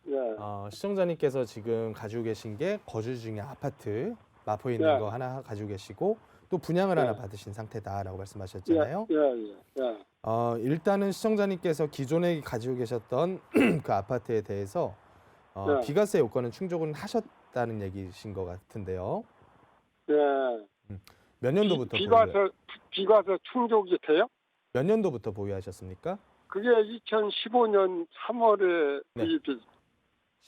예, 시청자님께서 지금 가지고 계신 게 거주 중에 아파트 마포에 있는 예, 거 하나 가지고 계시고 또 분양을 하나 예, 받으신 상태다라고 예, 말씀하셨잖아요. 예, 예, 예, 일단은 시청자님께서 기존에 가지고 계셨던 그 아파트에 대해서 예, 비과세 요건은 충족은 하셨다는 얘기신 것 같은데요. 예. 음, 몇 년도부터 비과세 충족이 돼요? 몇 년도부터 보유하셨습니까? 그게 2015년 3월에 네, 구입이.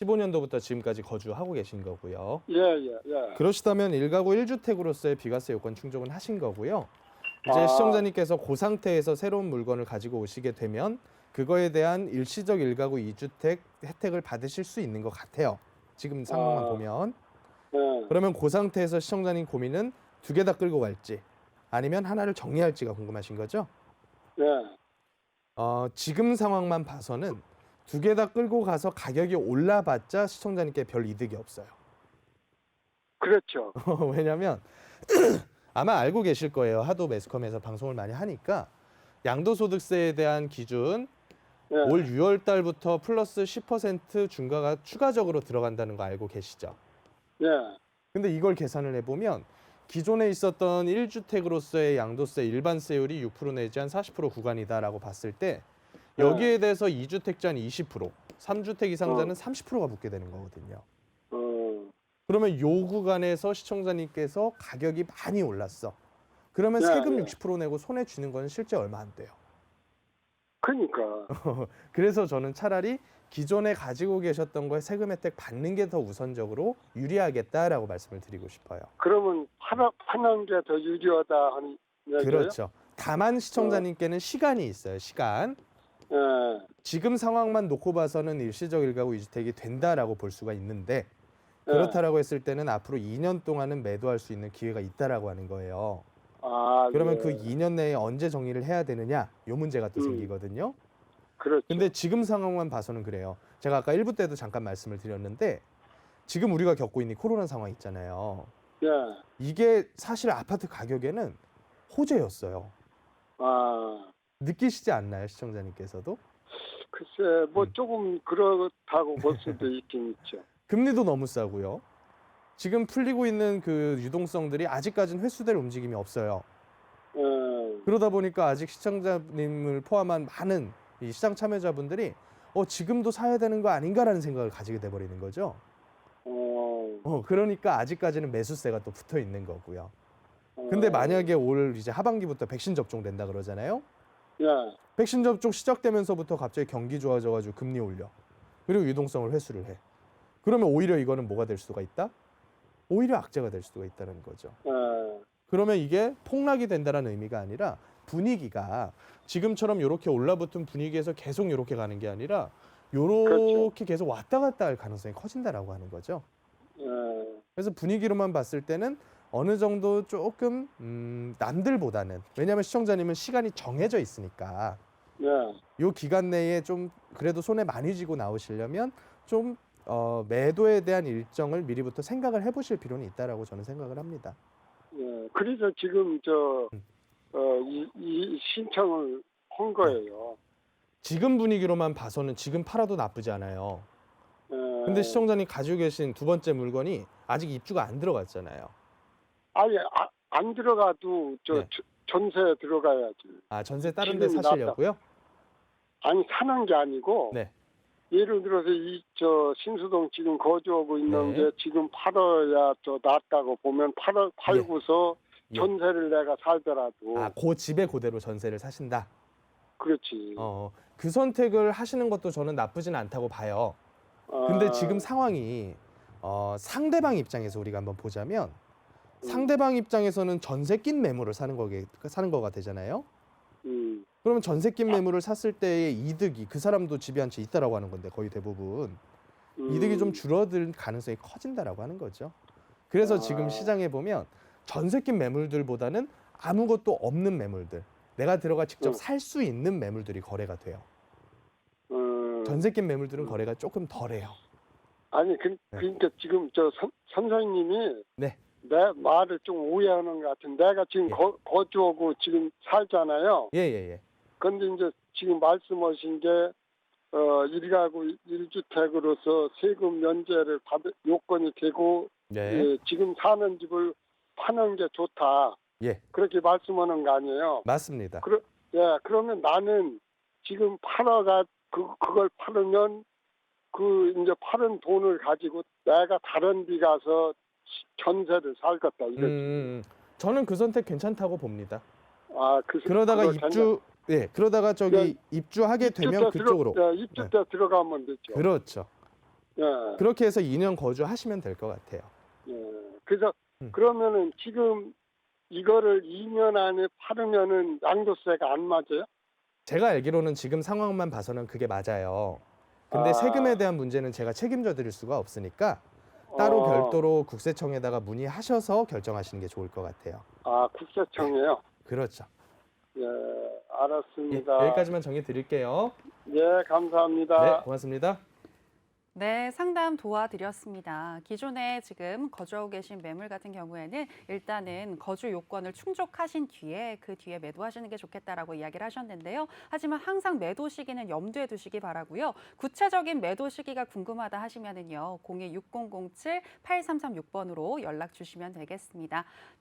15년도부터 지금까지 거주하고 계신 거고요. 예, 예, 예. 그러시다면 1가구 1주택으로서의 비과세 요건 충족은 하신 거고요. 이제 아, 시청자님께서 그 상태에서 새로운 물건을 가지고 오시게 되면 그거에 대한 일시적 1가구 2주택 혜택을 받으실 수 있는 것 같아요. 지금 상황만 아, 보면. 예, 그러면 그 상태에서 시청자님 고민은 두 개 다 끌고 갈지 아니면 하나를 정리할지가 궁금하신 거죠? 예. 지금 상황만 봐서는 두 개 다 끌고 가서 가격이 올라봤자 시청자님께 별 이득이 없어요. 그렇죠. 왜냐면 아마 알고 계실 거예요. 하도 매스컴에서 방송을 많이 하니까 양도소득세에 대한 기준 올 예, 6월 달부터 플러스 10% 중과가 추가적으로 들어간다는 거 알고 계시죠? 예, 근데 이걸 계산을 해보면 기존에 있었던 1주택으로서의 양도세 일반세율이 6% 내지 한 40% 구간이다라고 봤을 때 예, 여기에 대해서 2주택자는 20%, 3주택 이상자는 어, 30%가 붙게 되는 거거든요. 어, 그러면 요 구간에서 시청자님께서 가격이 많이 올랐어. 그러면 예, 세금 예. 60% 내고 손해 쥐는 건 실제 얼마 안 돼요. 그러니까. 그래서 저는 차라리 기존에 가지고 계셨던 거에 세금 혜택 받는 게 더 우선적으로 유리하겠다라고 말씀을 드리고 싶어요. 그러면 파는 게 더 유리하다 하는 얘기예요? 그렇죠. 다만 어, 시청자님께는 시간이 있어요. 시간. 예, 지금 상황만 놓고 봐서는 일시적 일가구 이주택이 된다라고 볼 수가 있는데 예. 그렇다라고 했을 때는 앞으로 2년 동안은 매도할 수 있는 기회가 있다라고 하는 거예요. 아, 그러면 그 예. 2년 내에 언제 정리를 해야 되느냐? 요 문제가 또 음, 생기거든요. 근데 그렇죠. 지금 상황만 봐서는 그래요. 제가 아까 1부 때도 잠깐 말씀을 드렸는데 지금 우리가 겪고 있는 코로나 상황 있잖아요. 예. 이게 사실 아파트 가격에는 호재였어요. 아, 느끼시지 않나요, 시청자님께서도? 글쎄, 뭐 음. 조금 그렇다고 볼 수도 있긴 있죠. 금리도 너무 싸고요. 지금 풀리고 있는 그 유동성들이 아직까지는 회수될 움직임이 없어요. 예, 그러다 보니까 아직 시청자님을 포함한 많은 이 시장 참여자분들이 지금도 사야 되는 거 아닌가라는 생각을 가지게 돼 버리는 거죠. 어, 그러니까 아직까지는 매수세가 또 붙어 있는 거고요. 근데 어, 만약에 올 이제 하반기부터 백신 접종된다 그러잖아요. 예, 백신 접종 시작되면서부터 갑자기 경기 좋아져 가지고 금리 올려. 그리고 유동성을 회수를 해. 그러면 오히려 이거는 뭐가 될 수가 있다? 오히려 악재가 될 수가 있다는 거죠. 예, 그러면 이게 폭락이 된다는 의미가 아니라 분위기가 지금처럼 이렇게 올라붙은 분위기에서 계속 이렇게 가는 게 아니라 그렇죠. 이렇게 계속 왔다 갔다 할 가능성이 커진다라고 하는 거죠. 예, 그래서 분위기로만 봤을 때는 어느 정도 조금 남들보다는 왜냐하면 시청자님은 시간이 정해져 있으니까 예, 요 기간 내에 좀 그래도 손에 많이 쥐고 나오시려면 좀 매도에 대한 일정을 미리부터 생각을 해보실 필요는 있다라고 저는 생각을 합니다. 예. 그래서 지금 음, 이 신청을 한 네. 거예요. 지금 분위기로만 봐서는 지금 팔아도 나쁘지 않아요. 근데 예, 시청자님 가지고 계신 두 번째 물건이 아직 입주가 안 들어갔잖아요. 아예 안 들어가도 네. 전세 들어가야지. 전세 다른 데 지금이 낫다. 사시려고요? 아니, 사는 게 아니고, 네. 예를 들어서 신수동 지금 거주하고 있는 네. 게 지금 팔아야 낫다고 보면 예. 팔고서 예. 전세를 내가 살더라도. 그 집에 그대로 전세를 사신다. 그렇지. 그 선택을 하시는 것도 저는 나쁘진 않다고 봐요. 근데 지금 아, 상황이 상대방 입장에서 우리가 한번 보자면 음, 상대방 입장에서는 전세 낀 매물을 사는 거가 되잖아요. 음, 그러면 전세 낀 매물을 샀을 때의 이득이 그 사람도 집이 한 채 있다라고 하는 건데 거의 대부분 이득이 좀 음, 줄어들 가능성이 커진다라고 하는 거죠. 그래서 지금 아, 시장에 보면 전세 낀 매물들보다는 아무것도 없는 매물들, 내가 들어가 직접 음, 살 수 있는 매물들이 거래가 돼요. 음, 전세 낀 매물들은 음. 거래가 조금 덜해요. 아니, 네. 그러니까 지금 선생님이 네. 내 말을 좀 오해하는 것 같은데, 내가 지금 예. 거주하고 지금 살잖아요. 예, 예, 예. 근데 이제 지금 말씀하신 게 1가구 1주택으로서 세금 면제를 받을 요건이 되고 네. 예, 지금 사는 집을 파는 게 좋다. 예, 그렇게 말씀하는 거 아니에요? 맞습니다. 그러면 나는 지금 그걸 팔으면 이제 파는 돈을 가지고 내가 다른 데 가서 전세를 살겠다 이거지. 저는 그 선택 괜찮다고 봅니다. 그러다가 그러다가 저기 예, 입주하게 되면 그쪽으로. 입주 때 들어가면 되죠. 그렇죠. 예, 그렇게 해서 2년 거주하시면 될 것 같아요. 예. 그래서 음. 그러면은 지금 이거를 2년 안에 팔으면은 양도세가 안 맞아요? 제가 알기로는 지금 상황만 봐서는 그게 맞아요. 근데 세금에 대한 문제는 제가 책임져 드릴 수가 없으니까 따로 별도로 국세청에다가 문의하셔서 결정하시는 게 좋을 것 같아요. 국세청이에요. 그렇죠. 예, 예, 알았습니다. 여기까지만 정해 드릴게요. 예, 감사합니다. 네, 고맙습니다. 네, 상담 도와드렸습니다. 기존에 지금 거주하고 계신 매물 같은 경우에는 일단은 거주 요건을 충족하신 뒤에 그 뒤에 매도하시는 게 좋겠다라고 이야기를 하셨는데요. 하지만 항상 매도 시기는 염두에 두시기 바라고요. 구체적인 매도 시기가 궁금하다 하시면은요. 02-6007-8336번으로 연락 주시면 되겠습니다.